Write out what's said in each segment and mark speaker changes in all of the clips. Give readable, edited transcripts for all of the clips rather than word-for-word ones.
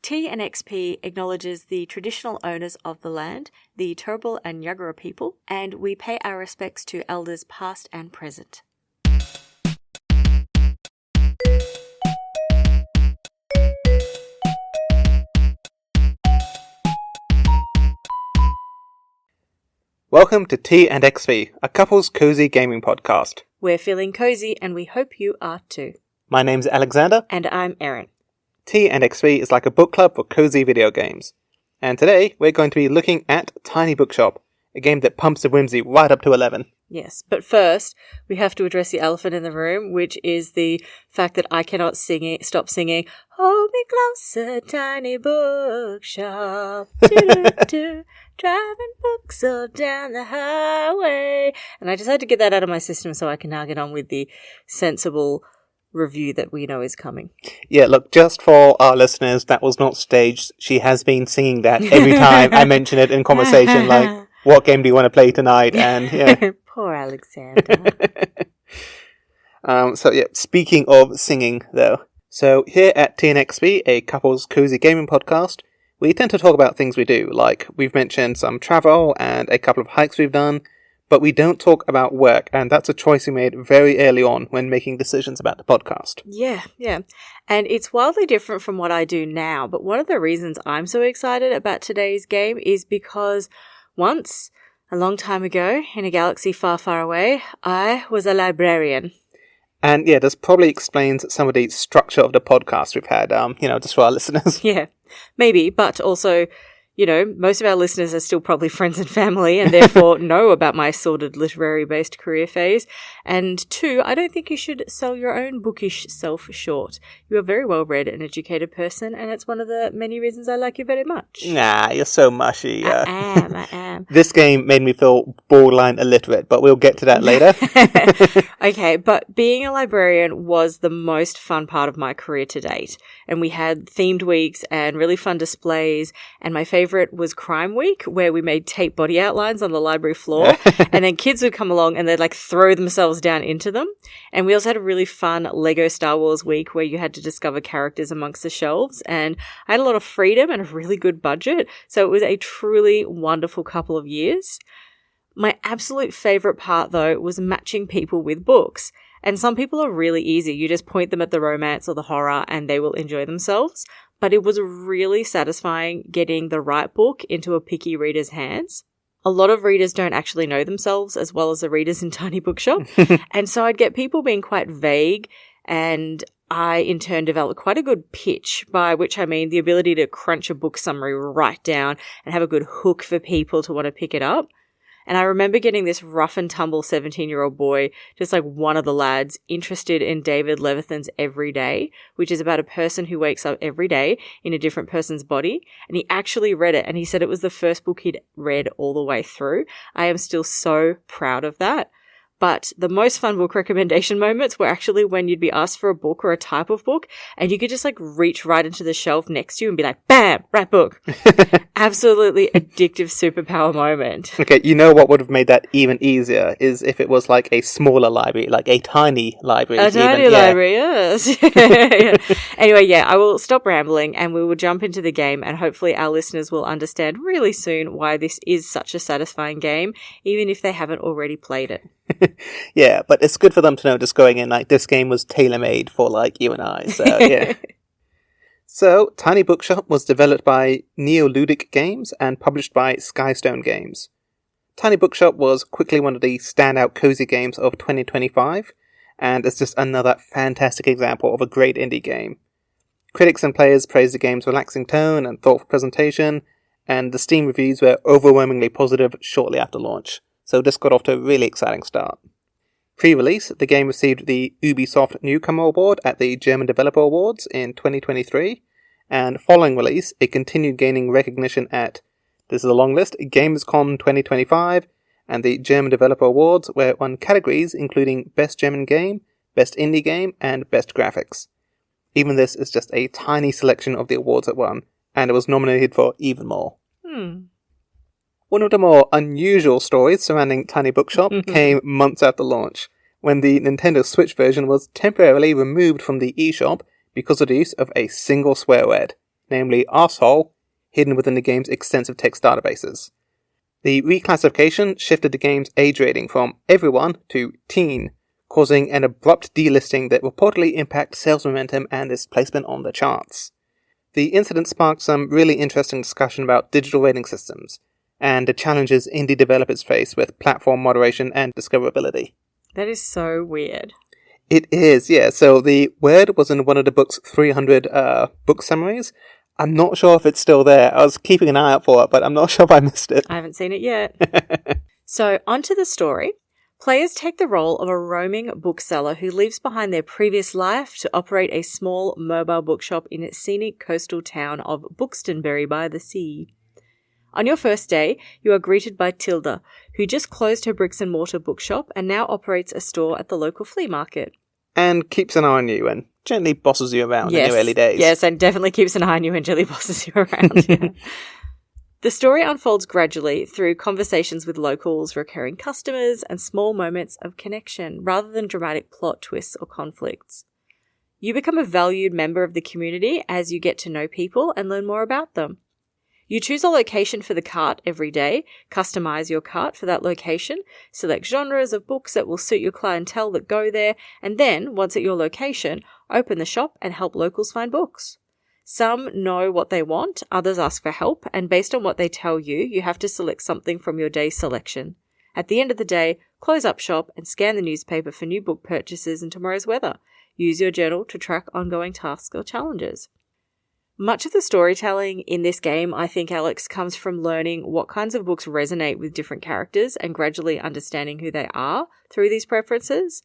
Speaker 1: T&XP acknowledges the traditional owners of the land, the Turrbal and Yagara people, and we pay our respects to elders past and present.
Speaker 2: Welcome to T&XP, a couple's cozy gaming podcast.
Speaker 1: We're feeling cozy and we hope you are too.
Speaker 2: My name's Alexander.
Speaker 1: And I'm Erin.
Speaker 2: T&XP is like a book club for cozy video games. And today we're going to be looking at Tiny Bookshop, a game that pumps the whimsy right up to 11.
Speaker 1: Yes, but first we have to address the elephant in the room, which is the fact that I cannot stop singing, "Hold me closer, tiny bookshop, do-do-do, driving books all down the highway." And I decided to get that out of my system so I can now get on with the sensible review that we know is coming.
Speaker 2: Yeah, look, just for our listeners, that was not staged. She has been singing that every time I mention it in conversation, like, what game do you want to play tonight? And yeah.
Speaker 1: Poor Alexander.
Speaker 2: Speaking of singing, though. So here at T&XP, a couple's cozy gaming podcast, we tend to talk about things we do, like we've mentioned some travel and a couple of hikes we've done, but we don't talk about work, and that's a choice we made very early on when making decisions about the podcast.
Speaker 1: Yeah. And it's wildly different from what I do now, but one of the reasons I'm so excited about today's game is because once, a long time ago, in a galaxy far, far away, I was a librarian.
Speaker 2: And yeah, this probably explains some of the structure of the podcast we've had, just for our listeners.
Speaker 1: Yeah, maybe, but also, most of our listeners are still probably friends and family and therefore know about my sordid literary-based career phase. And two, I don't think you should sell your own bookish self short. You're a very well-read and educated person, and it's one of the many reasons I like you very much.
Speaker 2: Nah, you're so mushy.
Speaker 1: I am.
Speaker 2: This game made me feel borderline illiterate, but we'll get to that later.
Speaker 1: Okay, but being a librarian was the most fun part of my career to date. And we had themed weeks and really fun displays, and my favorite was Crime Week, where we made tape body outlines on the library floor, and then kids would come along and they'd throw themselves down into them. And we also had a really fun Lego Star Wars week where you had to discover characters amongst the shelves, and I had a lot of freedom and a really good budget, so it was a truly wonderful couple of years. My absolute favorite part, though, was matching people with books. And some people are really easy. You just point them at the romance or the horror and they will enjoy themselves. But it was really satisfying getting the right book into a picky reader's hands. A lot of readers don't actually know themselves as well as the readers in Tiny Bookshop. And so I'd get people being quite vague, and I in turn developed quite a good pitch, by which I mean the ability to crunch a book summary right down and have a good hook for people to want to pick it up. And I remember getting this rough and tumble 17-year-old boy, just like one of the lads, interested in David Levithan's Every Day, which is about a person who wakes up every day in a different person's body. And he actually read it, and he said it was the first book he'd read all the way through. I am still so proud of that. But the most fun book recommendation moments were actually when you'd be asked for a book or a type of book, and you could just reach right into the shelf next to you and be like, bam, right book. Absolutely addictive superpower moment.
Speaker 2: Okay, you know what would have made that even easier is if it was like a smaller library, like a tiny library.
Speaker 1: A tiny library, yes. Yeah. Anyway, I will stop rambling and we will jump into the game, and hopefully our listeners will understand really soon why this is such a satisfying game, even if they haven't already played it.
Speaker 2: Yeah, but it's good for them to know just going in, this game was tailor-made for, you and I, so, yeah. So, Tiny Bookshop was developed by Neoludic Games and published by Skystone Games. Tiny Bookshop was quickly one of the standout cozy games of 2025, and it's just another fantastic example of a great indie game. Critics and players praised the game's relaxing tone and thoughtful presentation, and the Steam reviews were overwhelmingly positive shortly after launch. So this got off to a really exciting start. Pre-release, the game received the Ubisoft Newcomer Award at the German Developer Awards in 2023, and following release, it continued gaining recognition at, this is a long list, Gamescom 2025, and the German Developer Awards, where it won categories including Best German Game, Best Indie Game, and Best Graphics. Even this is just a tiny selection of the awards it won, and it was nominated for even more. One of the more unusual stories surrounding Tiny Bookshop came months after launch, when the Nintendo Switch version was temporarily removed from the eShop because of the use of a single swear word, namely arsehole, hidden within the game's extensive text databases. The reclassification shifted the game's age rating from everyone to teen, causing an abrupt delisting that reportedly impacts sales momentum and its placement on the charts. The incident sparked some really interesting discussion about digital rating systems, and the challenges indie developers face with platform moderation and discoverability.
Speaker 1: That is so weird.
Speaker 2: It is, yeah. So the word was in one of the book's 300 book summaries. I'm not sure if it's still there. I was keeping an eye out for it, but I'm not sure if I missed it.
Speaker 1: I haven't seen it yet. So, onto the story. Players take the role of a roaming bookseller who leaves behind their previous life to operate a small mobile bookshop in its scenic coastal town of Buxtonbury by the sea. On your first day, you are greeted by Tilda, who just closed her bricks-and-mortar bookshop and now operates a store at the local flea market.
Speaker 2: And keeps an eye on you and gently bosses you around in your early days.
Speaker 1: Yes, and definitely keeps an eye on you and gently bosses you around. Yeah. The story unfolds gradually through conversations with locals, recurring customers, and small moments of connection, rather than dramatic plot twists or conflicts. You become a valued member of the community as you get to know people and learn more about them. You choose a location for the cart every day, customize your cart for that location, select genres of books that will suit your clientele that go there, and then, once at your location, open the shop and help locals find books. Some know what they want, others ask for help, and based on what they tell you, you have to select something from your day's selection. At the end of the day, close up shop and scan the newspaper for new book purchases and tomorrow's weather. Use your journal to track ongoing tasks or challenges. Much of the storytelling in this game, I think, Alex, comes from learning what kinds of books resonate with different characters and gradually understanding who they are through these preferences.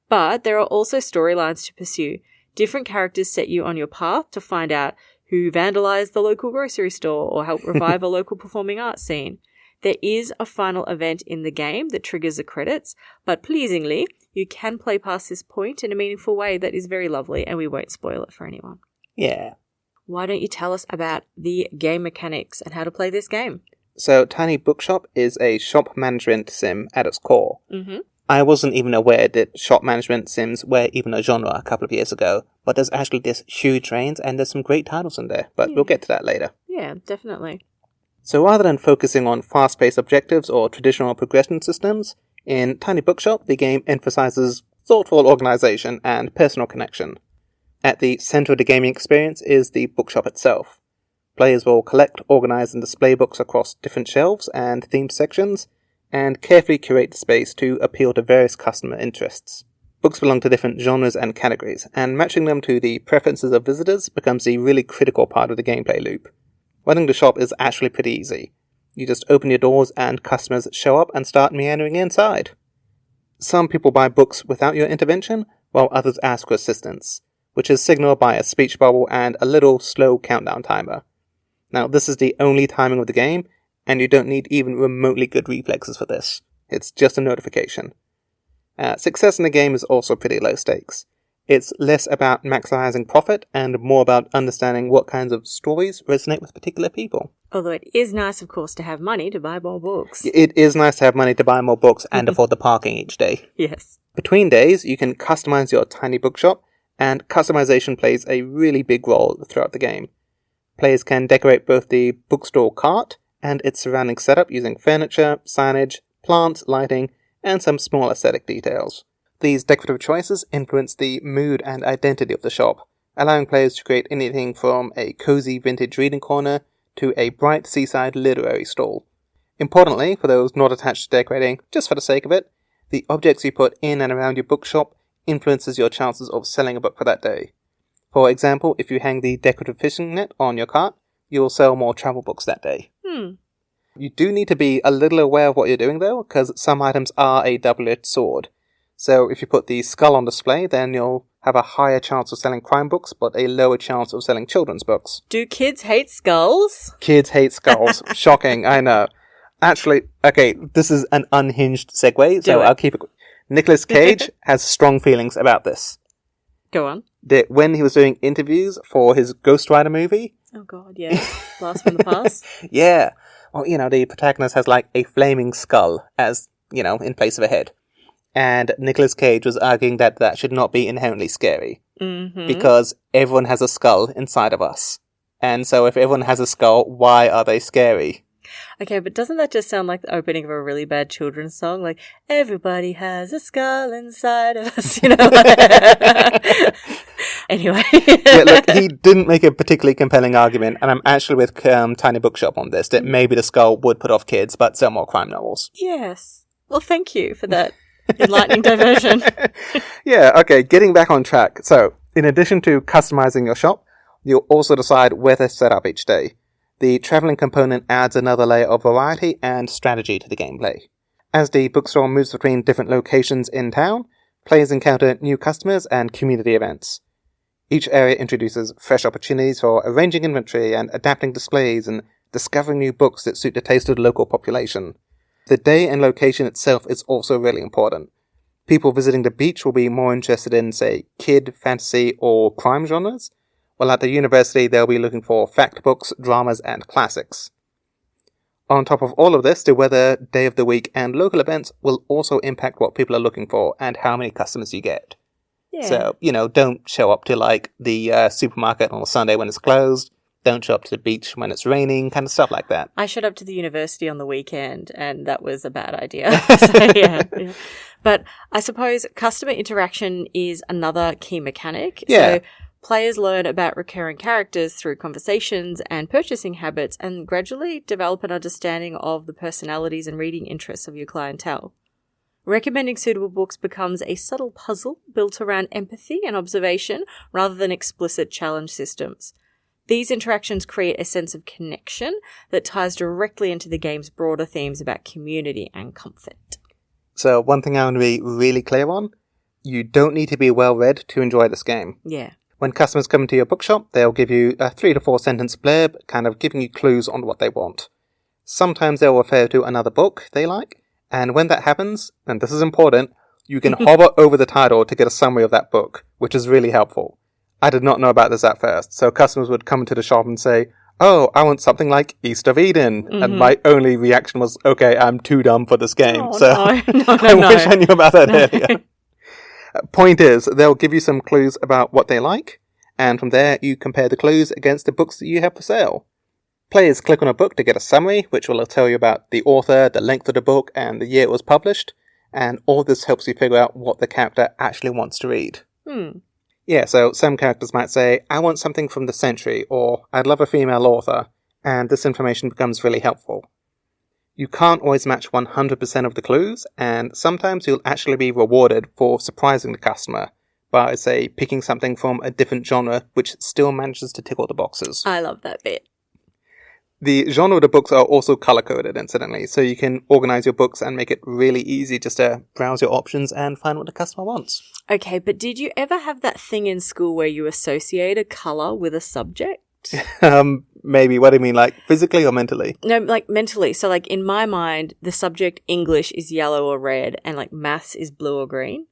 Speaker 1: But there are also storylines to pursue. Different characters set you on your path to find out who vandalized the local grocery store or helped revive a local performing arts scene. There is a final event in the game that triggers the credits, but pleasingly, you can play past this point in a meaningful way that is very lovely, and we won't spoil it for anyone.
Speaker 2: Yeah.
Speaker 1: Why don't you tell us about the game mechanics and how to play this game?
Speaker 2: So, Tiny Bookshop is a shop management sim at its core.
Speaker 1: Mm-hmm.
Speaker 2: I wasn't even aware that shop management sims were even a genre a couple of years ago, but there's actually this huge range and there's some great titles in there, but we'll get to that later.
Speaker 1: Yeah, definitely.
Speaker 2: So rather than focusing on fast-paced objectives or traditional progression systems, in Tiny Bookshop the game emphasizes thoughtful organization and personal connection. At the center of the gaming experience is the bookshop itself. Players will collect, organize, and display books across different shelves and themed sections, and carefully curate the space to appeal to various customer interests. Books belong to different genres and categories, and matching them to the preferences of visitors becomes a really critical part of the gameplay loop. Running the shop is actually pretty easy. You just open your doors and customers show up and start meandering inside. Some people buy books without your intervention, while others ask for assistance, which is signaled by a speech bubble and a little slow countdown timer. Now, this is the only timing of the game, and you don't need even remotely good reflexes for this. It's just a notification. Success in the game is also pretty low stakes. It's less about maximizing profit and more about understanding what kinds of stories resonate with particular people.
Speaker 1: Although it is nice, of course, to have money to buy more books.
Speaker 2: It is nice to have money to buy more books and afford the parking each day.
Speaker 1: Yes.
Speaker 2: Between days, you can customize your tiny bookshop, and customization plays a really big role throughout the game. Players can decorate both the bookstore cart and its surrounding setup using furniture, signage, plants, lighting, and some small aesthetic details. These decorative choices influence the mood and identity of the shop, allowing players to create anything from a cozy vintage reading corner to a bright seaside literary stall. Importantly, for those not attached to decorating, just for the sake of it, the objects you put in and around your bookshop influences your chances of selling a book for that day. For example, if you hang the decorative fishing net on your cart, you will sell more travel books that day. You do need to be a little aware of what you're doing, though, because some items are a double-edged sword. So if you put the skull on display, then you'll have a higher chance of selling crime books, but a lower chance of selling children's books.
Speaker 1: Do kids hate skulls?
Speaker 2: Kids hate skulls. Shocking, I know. Actually, okay, this is an unhinged segue, so I'll keep it. Nicolas Cage has strong feelings about this.
Speaker 1: Go on.
Speaker 2: That when he was doing interviews for his Ghost Rider movie...
Speaker 1: Oh god, yeah. Blast from the past.
Speaker 2: Yeah. Well, the protagonist has like a flaming skull as, in place of a head. And Nicolas Cage was arguing that that should not be inherently scary. Mm-hmm. Because everyone has a skull inside of us. And so if everyone has a skull, why are they scary?
Speaker 1: Okay, but doesn't that just sound like the opening of a really bad children's song? Like, everybody has a skull inside of us, you know? Anyway.
Speaker 2: Yeah, look, he didn't make a particularly compelling argument, and I'm actually with Tiny Bookshop on this, that maybe the skull would put off kids, but sell more crime novels.
Speaker 1: Yes. Well, thank you for that enlightening diversion.
Speaker 2: Yeah, okay, getting back on track. So, in addition to customizing your shop, you'll also decide where to set up each day. The traveling component adds another layer of variety and strategy to the gameplay. As the bookstore moves between different locations in town, players encounter new customers and community events. Each area introduces fresh opportunities for arranging inventory and adapting displays and discovering new books that suit the taste of the local population. The day and location itself is also really important. People visiting the beach will be more interested in, say, kid, fantasy, or crime genres, while at the university they'll be looking for fact books, dramas, and classics. On top of all of this, the weather, day of the week, and local events will also impact what people are looking for and how many customers you get.
Speaker 1: Yeah.
Speaker 2: So, don't show up to, the supermarket on a Sunday when it's closed. Don't show up to the beach when it's raining, kind of stuff like that.
Speaker 1: I showed up to the university on the weekend, and that was a bad idea. So, yeah. But I suppose customer interaction is another key mechanic.
Speaker 2: Yeah.
Speaker 1: So players learn about recurring characters through conversations and purchasing habits and gradually develop an understanding of the personalities and reading interests of your clientele. Recommending suitable books becomes a subtle puzzle built around empathy and observation rather than explicit challenge systems. These interactions create a sense of connection that ties directly into the game's broader themes about community and comfort.
Speaker 2: So one thing I want to be really clear on, you don't need to be well-read to enjoy this game.
Speaker 1: Yeah.
Speaker 2: When customers come into your bookshop, they'll give you a 3 to 4 sentence blurb, kind of giving you clues on what they want. Sometimes they'll refer to another book they like, and when that happens, and this is important, you can hover over the title to get a summary of that book, which is really helpful. I did not know about this at first, so customers would come into the shop and say, "Oh, I want something like East of Eden," and my only reaction was, "Okay, I'm too dumb for this game."
Speaker 1: Oh,
Speaker 2: so
Speaker 1: no.
Speaker 2: I wish I knew about that earlier. Point is, they'll give you some clues about what they like, and from there you compare the clues against the books that you have for sale. Players click on a book to get a summary, which will tell you about the author, the length of the book, and the year it was published, and all this helps you figure out what the character actually wants to read. Yeah, so some characters might say, "I want something from the century," or "I'd love a female author," and this information becomes really helpful. You can't always match 100% of the clues, and sometimes you'll actually be rewarded for surprising the customer by, say, picking something from a different genre which still manages to tick all the boxes.
Speaker 1: I love that bit.
Speaker 2: The genre of the books are also color-coded, incidentally, so you can organize your books and make it really easy just to browse your options and find what the customer wants.
Speaker 1: Okay, but did you ever have that thing in school where you associate a color with a subject?
Speaker 2: Maybe. What do you mean, like physically or mentally?
Speaker 1: No, like mentally. So like in my mind, the subject English is yellow or red and like maths is blue or green.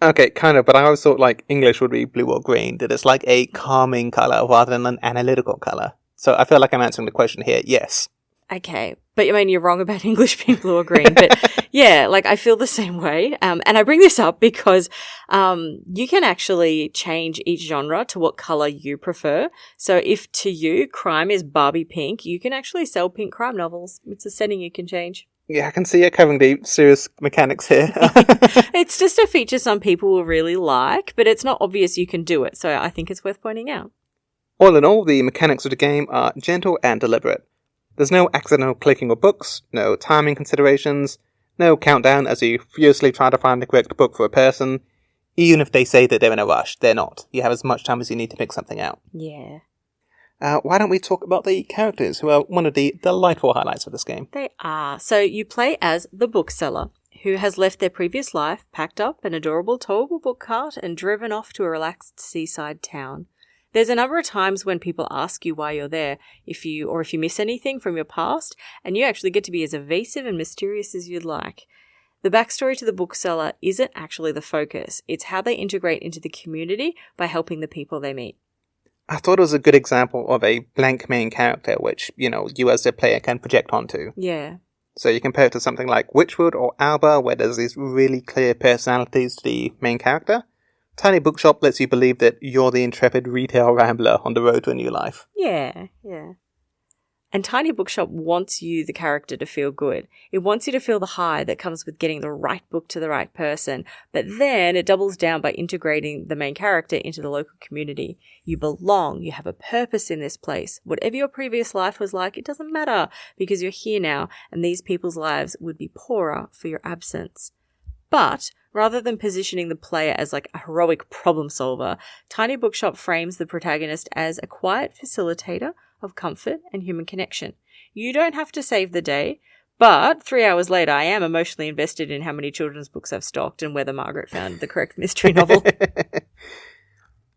Speaker 2: Okay, kind of, but I always thought like English would be blue or green, that it's like a calming color rather than an analytical color. So I feel like I'm answering the question here, yes.
Speaker 1: Okay, but I mean, you're wrong about English being blue or green, but yeah, like I feel the same way. And I bring this up because you can actually change each genre to what color you prefer. So if to you crime is Barbie pink, you can actually sell pink crime novels. It's a setting you can change.
Speaker 2: Yeah, I can see you covering the serious mechanics here.
Speaker 1: It's just a feature some people will really like, but it's not obvious you can do it. So I think it's worth pointing out.
Speaker 2: All in all, the mechanics of the game are gentle and deliberate. There's no accidental clicking of books, no timing considerations, no countdown as you furiously try to find the correct book for a person. Even if they say that they're in a rush, they're not. You have as much time as you need to pick something out.
Speaker 1: Yeah.
Speaker 2: Why don't we talk about the characters, who are one of the delightful highlights of this game?
Speaker 1: They are. So you play as the bookseller, who has left their previous life, packed up an adorable towable book cart, and driven off to a relaxed seaside town. There's a number of times when people ask you why you're there, if you miss anything from your past, and you actually get to be as evasive and mysterious as you'd like. The backstory to the bookseller isn't actually the focus. It's how they integrate into the community by helping the people they meet.
Speaker 2: I thought it was a good example of a blank main character, which, you as the player can project onto.
Speaker 1: Yeah.
Speaker 2: So you compare it to something like Witchwood or Alba, where there's these really clear personalities to the main character. Tiny Bookshop lets you believe that you're the intrepid retail rambler on the road to a new life.
Speaker 1: Yeah. And Tiny Bookshop wants you, the character, to feel good. It wants you to feel the high that comes with getting the right book to the right person. But then it doubles down by integrating the main character into the local community. You belong. You have a purpose in this place. Whatever your previous life was like, it doesn't matter because you're here now, and these people's lives would be poorer for your absence. But rather than positioning the player as like a heroic problem solver, Tiny Bookshop frames the protagonist as a quiet facilitator of comfort and human connection. You don't have to save the day, but 3 hours later I am emotionally invested in how many children's books I've stocked and whether Margaret found the correct mystery novel.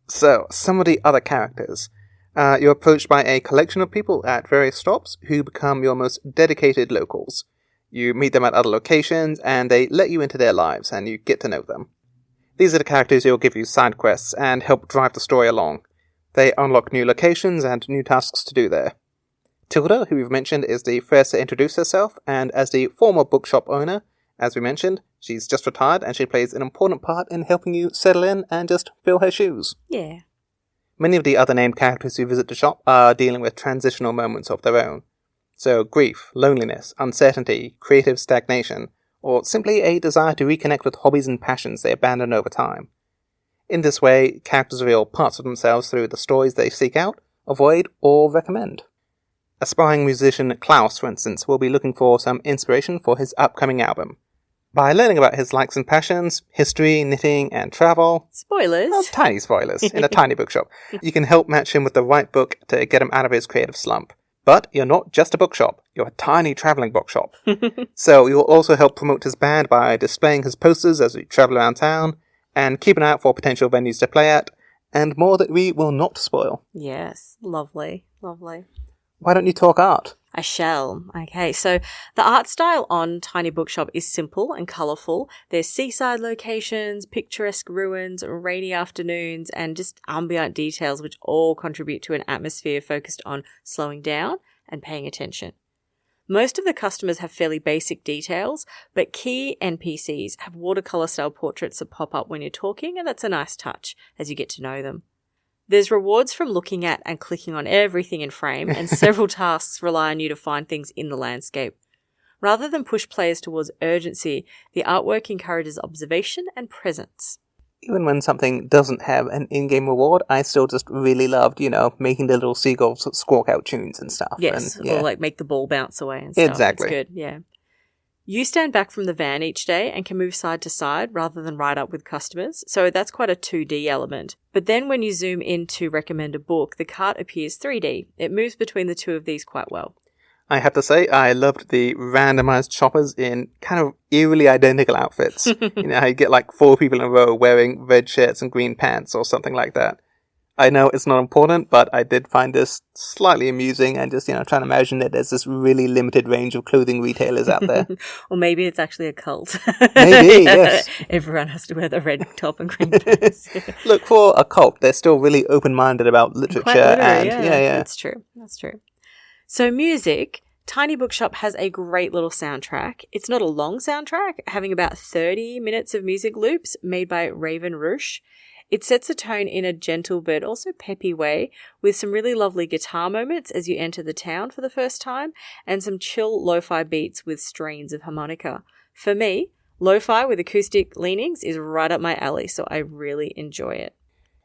Speaker 2: So, some of the other characters. You're approached by a collection of people at various stops who become your most dedicated locals. You meet them at other locations, and they let you into their lives, and you get to know them. These are the characters who will give you side quests and help drive the story along. They unlock new locations and new tasks to do there. Tilda, who we've mentioned, is the first to introduce herself, and as the former bookshop owner, as we mentioned, she's just retired, and she plays an important part in helping you settle in and just fill her shoes.
Speaker 1: Yeah.
Speaker 2: Many of the other named characters who visit the shop are dealing with transitional moments of their own. So grief, loneliness, uncertainty, creative stagnation, or simply a desire to reconnect with hobbies and passions they abandoned over time. In this way, characters reveal parts of themselves through the stories they seek out, avoid, or recommend. Aspiring musician Klaus, for instance, will be looking for some inspiration for his upcoming album. By learning about his likes and passions, history, knitting, and travel...
Speaker 1: Spoilers!
Speaker 2: Well, tiny spoilers, in a tiny bookshop. You can help match him with the right book to get him out of his creative slump. But you're not just a bookshop, you're a tiny travelling bookshop. So you'll also help promote his band by displaying his posters as we travel around town, and keep an eye out for potential venues to play at, and more that we will not spoil.
Speaker 1: Yes, lovely.
Speaker 2: Why don't you talk art?
Speaker 1: I shall. Okay, so the art style on Tiny Bookshop is simple and colourful. There's seaside locations, picturesque ruins, rainy afternoons, and just ambient details which all contribute to an atmosphere focused on slowing down and paying attention. Most of the customers have fairly basic details, but key NPCs have watercolour-style portraits that pop up when you're talking, and that's a nice touch as you get to know them. There's rewards from looking at and clicking on everything in frame, and several tasks rely on you to find things in the landscape. Rather than push players towards urgency, the artwork encourages observation and presence.
Speaker 2: Even when something doesn't have an in-game reward, I still just really loved, making the little seagulls squawk out tunes and stuff.
Speaker 1: Yes,
Speaker 2: and, yeah.
Speaker 1: Or like make the ball bounce away and stuff.
Speaker 2: Exactly.
Speaker 1: It's good, yeah. You stand back from the van each day and can move side to side rather than ride up with customers, so that's quite a 2D element. But then when you zoom in to recommend a book, the cart appears 3D. It moves between the two of these quite well.
Speaker 2: I have to say, I loved the randomized shoppers in kind of eerily identical outfits. How you get like 4 people in a row wearing red shirts and green pants or something like that. I know it's not important, but I did find this slightly amusing and just, trying to imagine that there's this really limited range of clothing retailers out there.
Speaker 1: Or maybe it's actually a cult.
Speaker 2: Maybe, yes.
Speaker 1: Everyone has to wear the red top and green pants.
Speaker 2: Look, for a cult, they're still really open-minded about literature.
Speaker 1: Quite literary,
Speaker 2: and
Speaker 1: yeah. That's true. So music, Tiny Bookshop has a great little soundtrack. It's not a long soundtrack, having about 30 minutes of music loops made by Raven Roosh. It sets a tone in a gentle but also peppy way, with some really lovely guitar moments as you enter the town for the first time, and some chill lo-fi beats with strains of harmonica. For me, lo-fi with acoustic leanings is right up my alley, so I really enjoy it.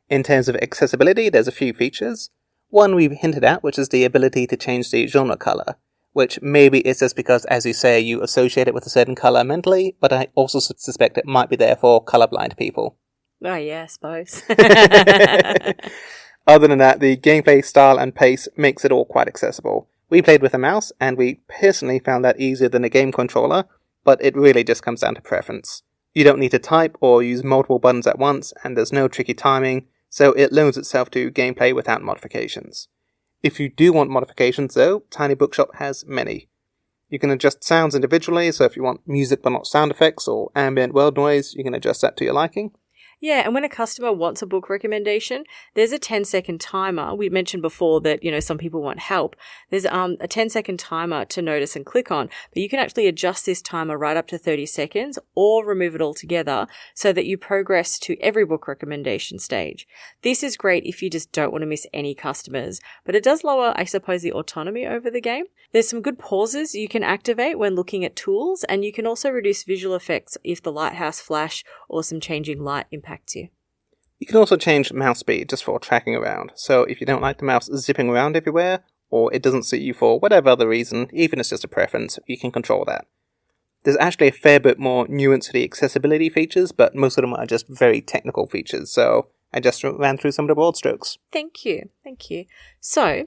Speaker 2: In terms of accessibility, there's a few features. One we've hinted at, which is the ability to change the genre colour, which maybe is just because, as you say, you associate it with a certain colour mentally, but I also suspect it might be there for colourblind people.
Speaker 1: Oh, yeah, I suppose.
Speaker 2: Other than that, the gameplay style and pace makes it all quite accessible. We played with a mouse, and we personally found that easier than a game controller, but it really just comes down to preference. You don't need to type or use multiple buttons at once, and there's no tricky timing, so it loans itself to gameplay without modifications. If you do want modifications, though, Tiny Bookshop has many. You can adjust sounds individually, so if you want music but not sound effects or ambient world noise, you can adjust that to your liking.
Speaker 1: Yeah, and when a customer wants a book recommendation, there's a 10-second timer. We mentioned before that, some people want help. There's a 10-second timer to notice and click on, but you can actually adjust this timer right up to 30 seconds or remove it altogether so that you progress to every book recommendation stage. This is great if you just don't want to miss any customers, but it does lower, I suppose, the autonomy over the game. There's some good pauses you can activate when looking at tools, and you can also reduce visual effects if the lighthouse flash or some changing light impacts you.
Speaker 2: You can also change mouse speed just for tracking around. So if you don't like the mouse zipping around everywhere, or it doesn't suit you for whatever other reason, even if it's just a preference, you can control that. There's actually a fair bit more nuance to the accessibility features, but most of them are just very technical features, so I just ran through some of the broad strokes.
Speaker 1: Thank you. So,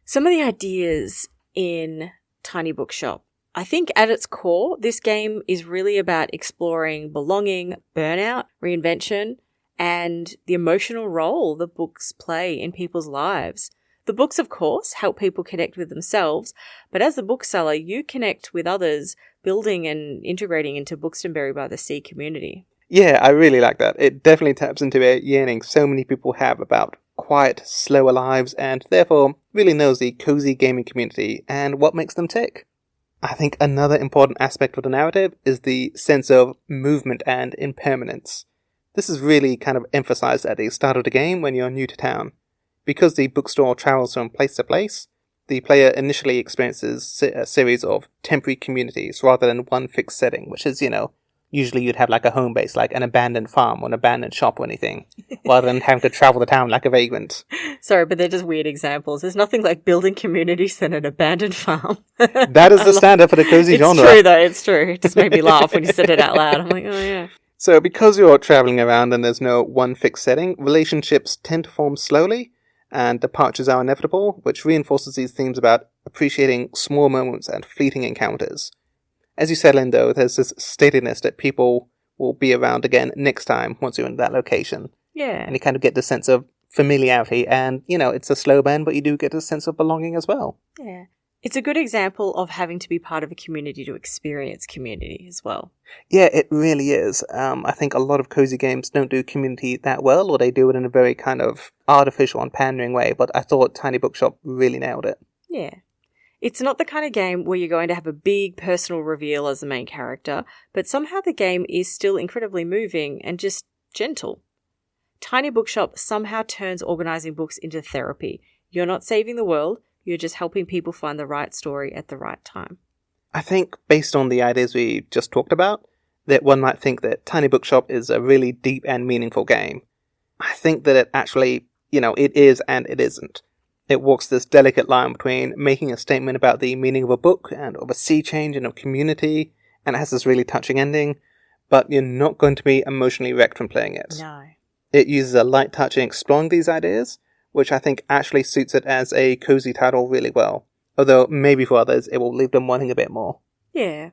Speaker 1: some of the ideas in Tiny Bookshop. I think at its core, this game is really about exploring belonging, burnout, reinvention, and the emotional role that books play in people's lives. The books, of course, help people connect with themselves, but as a bookseller, you connect with others, building and integrating into Buxtonbury by the Sea community.
Speaker 2: Yeah, I really like that. It definitely taps into a yearning so many people have about quiet, slower lives, and therefore really knows the cozy gaming community and what makes them tick. I think another important aspect of the narrative is the sense of movement and impermanence. This is really kind of emphasized at the start of the game when you're new to town. Because the bookstore travels from place to place, the player initially experiences a series of temporary communities rather than one fixed setting, which is, usually you'd have like a home base, like an abandoned farm or an abandoned shop or anything, rather than having to travel the town like a vagrant.
Speaker 1: Sorry, but they're just weird examples. There's nothing like building communities than an abandoned farm.
Speaker 2: That is the standard for the cozy genre.
Speaker 1: It's true, though. It's true. It just made me laugh when you said it out loud. I'm like, oh, yeah.
Speaker 2: So because you're traveling around and there's no one fixed setting, relationships tend to form slowly, and departures are inevitable, which reinforces these themes about appreciating small moments and fleeting encounters. As you settle in, though, there's this steadiness that people will be around again next time once you're in that location.
Speaker 1: Yeah.
Speaker 2: And you kind of get the sense of familiarity, and, it's a slow burn, but you do get a sense of belonging as well.
Speaker 1: Yeah. It's a good example of having to be part of a community to experience community as well.
Speaker 2: Yeah, it really is. I think a lot of cozy games don't do community that well, or they do it in a very kind of artificial and pandering way, but I thought Tiny Bookshop really nailed it.
Speaker 1: Yeah. It's not the kind of game where you're going to have a big personal reveal as the main character, but somehow the game is still incredibly moving and just gentle. Tiny Bookshop somehow turns organising books into therapy. You're not saving the world, you're just helping people find the right story at the right time.
Speaker 2: I think, based on the ideas we just talked about, that one might think that Tiny Bookshop is a really deep and meaningful game. I think that it actually, it is and it isn't. It walks this delicate line between making a statement about the meaning of a book and of a sea change and of community, and it has this really touching ending, but you're not going to be emotionally wrecked from playing it.
Speaker 1: No.
Speaker 2: It uses a light touch in exploring these ideas, which I think actually suits it as a cozy title really well, although maybe for others it will leave them wanting a bit more.
Speaker 1: Yeah.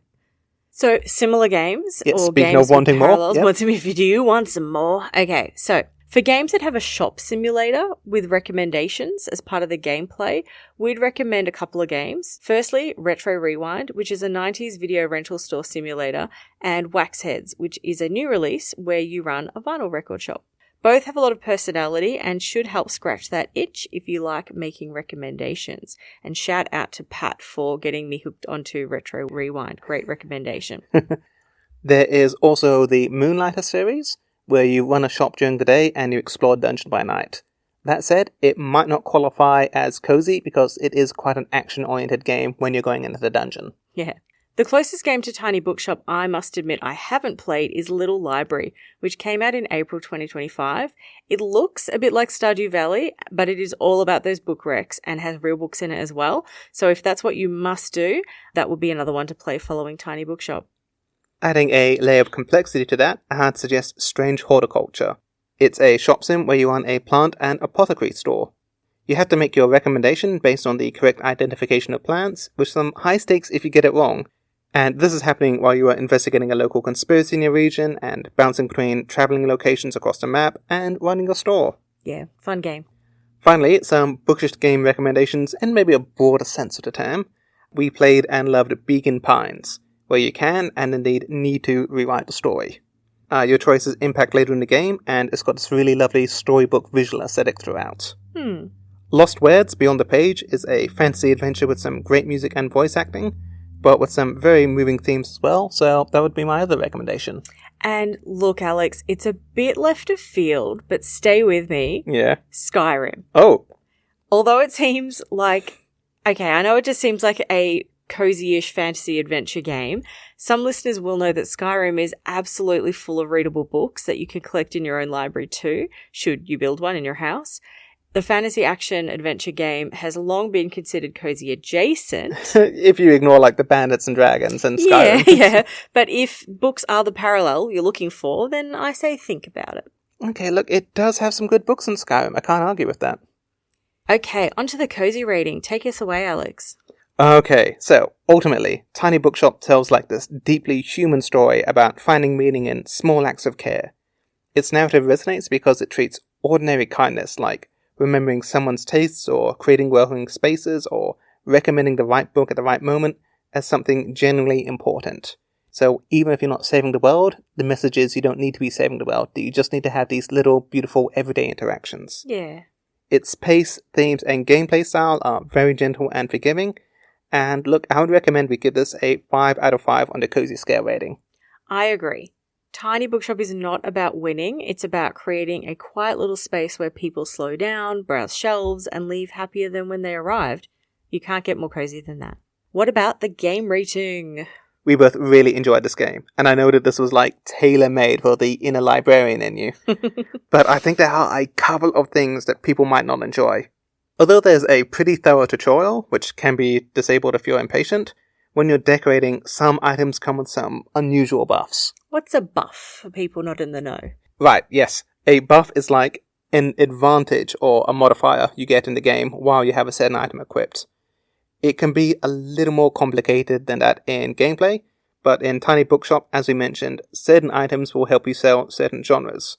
Speaker 1: So, similar games,
Speaker 2: yeah,
Speaker 1: or
Speaker 2: speaking
Speaker 1: games
Speaker 2: of wanting
Speaker 1: with parallels.
Speaker 2: more,
Speaker 1: If you do want some more. Okay, so for games that have a shop simulator with recommendations as part of the gameplay, we'd recommend a couple of games. Firstly, Retro Rewind, which is a 90s video rental store simulator, and Waxheads, which is a new release where you run a vinyl record shop. Both have a lot of personality and should help scratch that itch if you like making recommendations. And shout out to Pat for getting me hooked onto Retro Rewind. Great recommendation.
Speaker 2: There is also the Moonlighter series, where you run a shop during the day and you explore a dungeon by night. That said, it might not qualify as cozy because it is quite an action-oriented game when you're going into the dungeon.
Speaker 1: Yeah. The closest game to Tiny Bookshop I must admit I haven't played is Little Library, which came out in April 2025. It looks a bit like Stardew Valley, but it is all about those book recs and has real books in it as well. So if that's what you must do, that would be another one to play following Tiny Bookshop.
Speaker 2: Adding a layer of complexity to that, I'd suggest Strange Horticulture. It's a shop sim where you run a plant and apothecary store. You have to make your recommendation based on the correct identification of plants, with some high stakes if you get it wrong. And this is happening while you are investigating a local conspiracy in your region and bouncing between travelling locations across the map and running a store.
Speaker 1: Yeah, fun game.
Speaker 2: Finally, some bookish game recommendations and maybe a broader sense of the term. We played and loved Beacon Pines, where you can and indeed need to rewrite the story. Your choices impact later in the game, and it's got this really lovely storybook visual aesthetic throughout. Lost Words Beyond the Page is a fantasy adventure with some great music and voice acting, but with some very moving themes as well, so that would be my other recommendation.
Speaker 1: And look, Alex, it's a bit left of field, but stay with me.
Speaker 2: Yeah.
Speaker 1: Skyrim.
Speaker 2: Oh.
Speaker 1: Although it seems like... Okay, I know it just seems like a cozy-ish fantasy adventure game. Some listeners will know that Skyrim is absolutely full of readable books that you can collect in your own library too, should you build one in your house. The fantasy action adventure game has long been considered cozy adjacent.
Speaker 2: If you ignore like the bandits and dragons and Skyrim.
Speaker 1: Yeah. But if books are the parallel you're looking for, then I say think about it.
Speaker 2: Okay, look, it does have some good books in Skyrim. I can't argue with that.
Speaker 1: Okay, onto the cozy rating. Take us away, Alex.
Speaker 2: Okay, so ultimately, Tiny Bookshop tells like this deeply human story about finding meaning in small acts of care. Its narrative resonates because it treats ordinary kindness like remembering someone's tastes or creating welcoming spaces or recommending the right book at the right moment as something genuinely important. So even if you're not saving the world, the message is you don't need to be saving the world. You just need to have these little, beautiful, everyday interactions.
Speaker 1: Yeah.
Speaker 2: Its pace, themes, and gameplay style are very gentle and forgiving. And look, I would recommend we give this a 5 out of 5 on the cozy scale rating.
Speaker 1: I agree. Tiny Bookshop is not about winning. It's about creating a quiet little space where people slow down, browse shelves, and leave happier than when they arrived. You can't get more cozy than that. What about the game rating?
Speaker 2: We both really enjoyed this game, and I know that this was like tailor-made for the inner librarian in you. But I think there are a couple of things that people might not enjoy. Although there's a pretty thorough tutorial, which can be disabled if you're impatient, when you're decorating, some items come with some unusual buffs.
Speaker 1: What's a buff for people not in the know?
Speaker 2: Right, yes. A buff is like an advantage or a modifier you get in the game while you have a certain item equipped. It can be a little more complicated than that in gameplay, but in Tiny Bookshop, as we mentioned, certain items will help you sell certain genres.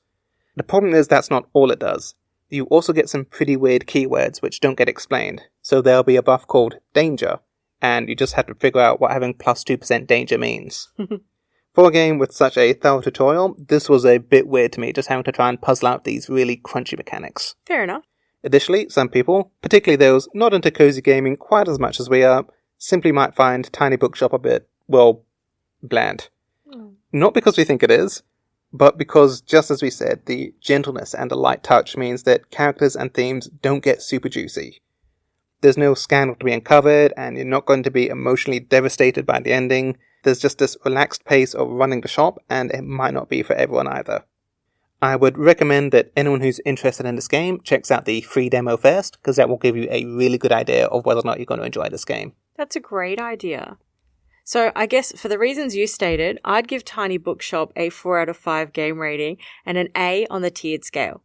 Speaker 2: The problem is that's not all it does. You also get some pretty weird keywords which don't get explained. So there'll be a buff called Danger, and you just have to figure out what having plus 2% danger means. For a game with such a thorough tutorial, this was a bit weird to me, just having to try and puzzle out these really crunchy mechanics.
Speaker 1: Fair enough.
Speaker 2: Additionally, some people, particularly those not into cozy gaming quite as much as we are, simply might find Tiny Bookshop a bit, well, bland. Not because we think it is, but because, just as we said, the gentleness and the light touch means that characters and themes don't get super juicy. There's no scandal to be uncovered, and you're not going to be emotionally devastated by the ending. There's just this relaxed pace of running the shop, and it might not be for everyone either. I would recommend that anyone who's interested in this game checks out the free demo first, because that will give you a really good idea of whether or not you're going to enjoy this game.
Speaker 1: That's a great idea. So I guess for the reasons you stated, I'd give Tiny Bookshop a 4 out of 5 game rating and an A on the tiered scale.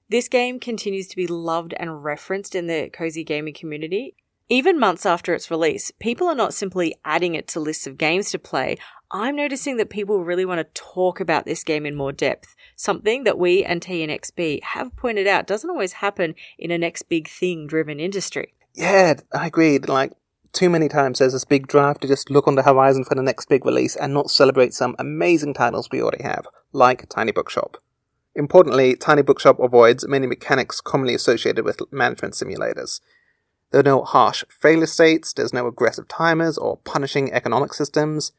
Speaker 1: This game continues to be loved and referenced in the cozy gaming community. Even months after its release, people are not simply adding it to lists of games to play. I'm noticing that people really want to talk about this game in more depth, something that we and TNXB have pointed out doesn't always happen in a next big thing driven industry.
Speaker 2: Yeah, I agree. Like, too many times there's this big drive to just look on the horizon for the next big release and not celebrate some amazing titles we already have, like Tiny Bookshop. Importantly, Tiny Bookshop avoids many mechanics commonly associated with management simulators. There are no harsh failure states, there's no aggressive timers or punishing economic systems.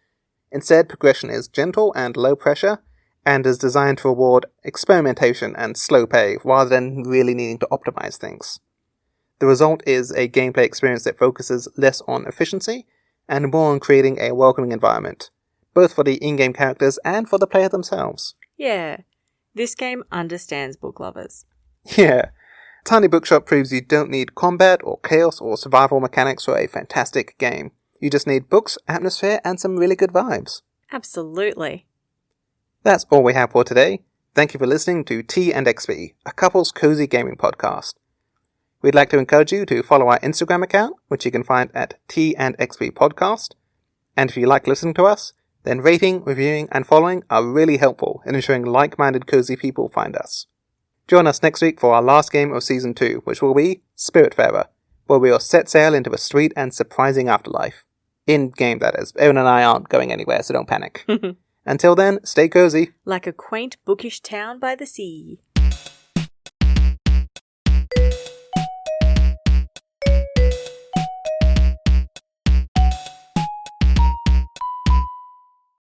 Speaker 2: Instead, progression is gentle and low pressure, and is designed to reward experimentation and slow pay rather than really needing to optimize things. The result is a gameplay experience that focuses less on efficiency and more on creating a welcoming environment, both for the in-game characters and for the player themselves.
Speaker 1: Yeah, this game understands book lovers.
Speaker 2: Yeah. Tiny Bookshop proves you don't need combat or chaos or survival mechanics for a fantastic game. You just need books, atmosphere, and some really good vibes.
Speaker 1: Absolutely.
Speaker 2: That's all we have for today. Thank you for listening to T&XP, a couple's cozy gaming podcast. We'd like to encourage you to follow our Instagram account, which you can find at T&XP Podcast. And if you like listening to us, then rating, reviewing, and following are really helpful in ensuring like-minded cozy people find us. Join us next week for our last game of Season 2, which will be Spiritfarer, where we will set sail into a sweet and surprising afterlife. In-game, that is. Erin and I aren't going anywhere, so don't panic. Until then, stay cozy.
Speaker 1: Like a quaint bookish town by the sea.